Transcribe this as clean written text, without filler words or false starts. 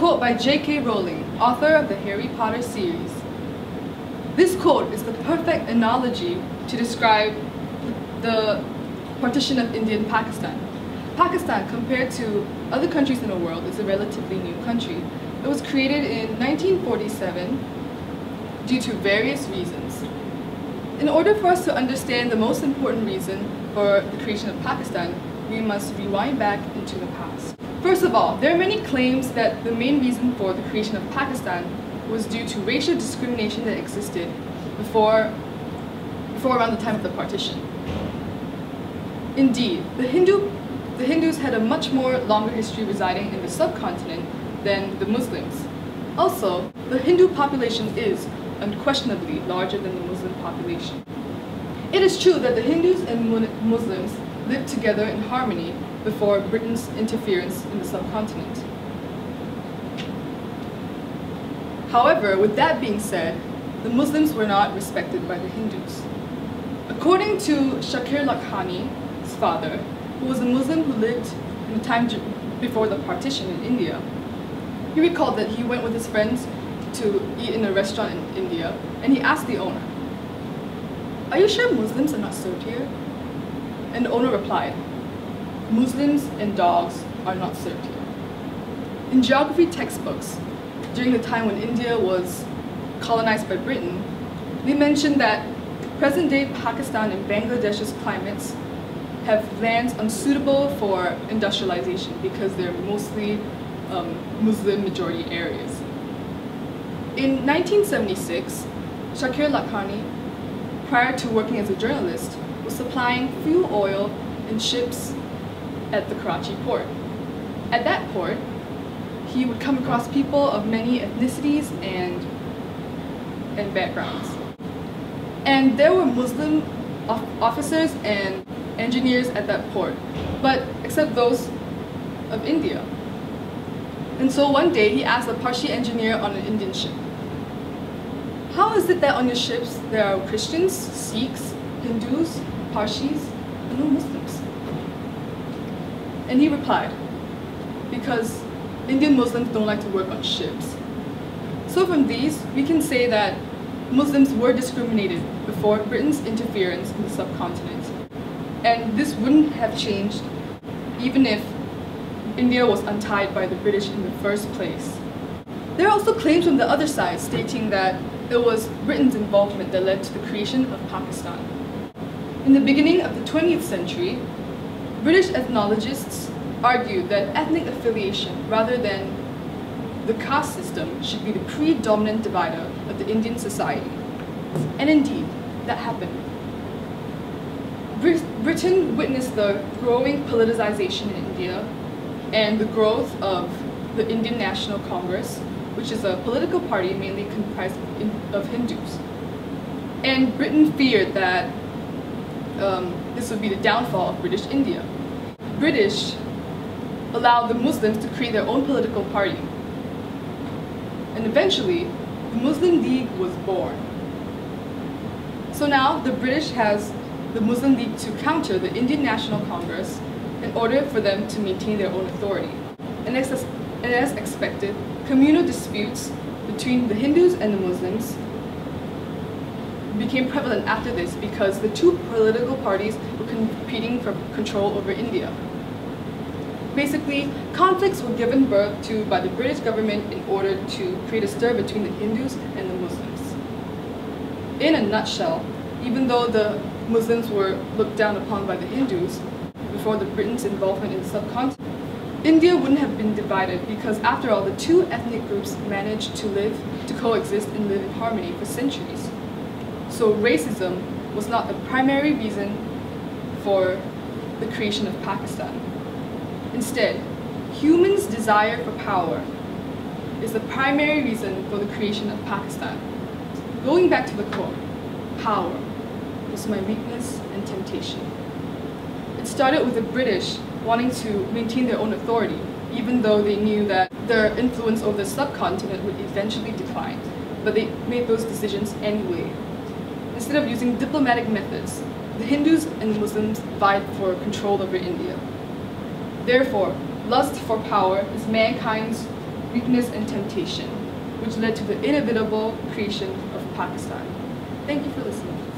quote by J.K. Rowling, author of the Harry Potter series. This quote is the perfect analogy to describe the partition of India and Pakistan. Pakistan, compared to other countries in the world, is a relatively new country. It was created in 1947 due to various reasons. In order for us to understand the most important reason for the creation of Pakistan, we must rewind back into the past. First of all, there are many claims that the main reason for the creation of Pakistan was due to racial discrimination that existed before around the time of the partition. Indeed, the Hindus had a much more longer history residing in the subcontinent than the Muslims. Also, the Hindu population is unquestionably larger than the Muslim population. It is true that the Hindus and Muslims lived together in harmony before Britain's interference in the subcontinent. However, with that being said, the Muslims were not respected by the Hindus. According to Shakir Lakhani's father, who was a Muslim who lived in the time before the partition in India, he recalled that he went with his friends to eat in a restaurant in India, and he asked the owner, "Are you sure Muslims are not served here?" And the owner replied, "Muslims and dogs are not served here." In geography textbooks, during the time when India was colonized by Britain, they mentioned that present-day Pakistan and Bangladesh's climates have lands unsuitable for industrialization because they're mostly Muslim majority areas. In 1976, Shakir Lakhani, prior to working as a journalist, was supplying fuel oil in ships at the Karachi port. At that port, he would come across people of many ethnicities and backgrounds. And there were Muslim officers and engineers at that port, but except those of India. And so one day he asked a Parsi engineer on an Indian ship, "How is it that on your ships there are Christians, Sikhs, Hindus, Parsis, and no Muslims?" And he replied, "Because Indian Muslims don't like to work on ships." So from these, we can say that Muslims were discriminated before Britain's interference in the subcontinent. And this wouldn't have changed even if India was untied by the British in the first place. There are also claims from the other side stating that it was Britain's involvement that led to the creation of Pakistan. In the beginning of the 20th century, British ethnologists argued that ethnic affiliation rather than the caste system should be the predominant divider of the Indian society. And indeed, that happened. Britain witnessed the growing politicization in India and the growth of the Indian National Congress, which is a political party mainly comprised of Hindus. And Britain feared that this would be the downfall of British India. British allowed the Muslims to create their own political party. And eventually, the Muslim League was born. So now the British has the Muslim League to counter the Indian National Congress in order for them to maintain their own authority. And as expected, communal disputes between the Hindus and the Muslims became prevalent after this because the two political parties were competing for control over India. Basically, conflicts were given birth to by the British government in order to create a stir between the Hindus and the Muslims. In a nutshell, even though the Muslims were looked down upon by the Hindus before the Britain's involvement in the subcontinent, India wouldn't have been divided because after all, the two ethnic groups managed to coexist and live in harmony for centuries. So racism was not the primary reason for the creation of Pakistan. Instead, humans' desire for power is the primary reason for the creation of Pakistan. Going back to the quote, "Power was my weakness and temptation." It started with the British wanting to maintain their own authority, even though they knew that their influence over the subcontinent would eventually decline. But they made those decisions anyway. Instead of using diplomatic methods, the Hindus and the Muslims vied for control over India. Therefore, lust for power is mankind's weakness, and temptation, which led to the inevitable creation of Pakistan. Thank you for listening.